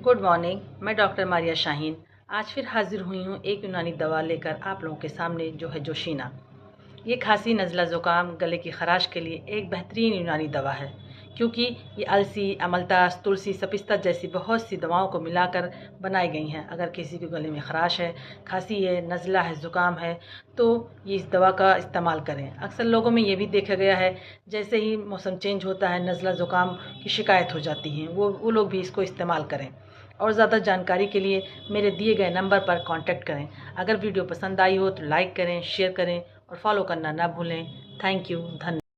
Good morning. मैं doctor Maria Shaheen आज फिर हाजिर हुई हूँ एक यूनानी दवा लेकर आप लोगों के सामने, जो है जोशीना। ये खांसी, नज़ला, ज़ुकाम, गले की खराश के लिए एक बेहतरीन यूनानी दवा है, क्योंकि ये अलसी, अमलतास, तुलसी, सपिस्ता जैसी बहुत सी दवाओं को मिलाकर बनाई गई हैं। अगर किसी के गले में खराश है, खांसी है, नज़ला है, ज़ुकाम है, तो ये इस दवा का इस्तेमाल करें। अक्सर लोगों में ये भी देखा गया है, जैसे ही मौसम चेंज होता है, नज़ला ज़ुकाम की शिकायत हो जाती है, वो लोग भी इसको इस्तेमाल करें। और ज़्यादा जानकारी के लिए मेरे दिए गए नंबर पर कांटेक्ट करें। अगर वीडियो पसंद आई हो तो लाइक करें, शेयर करें और फॉलो करना ना भूलें। Thank you. धन्यवाद।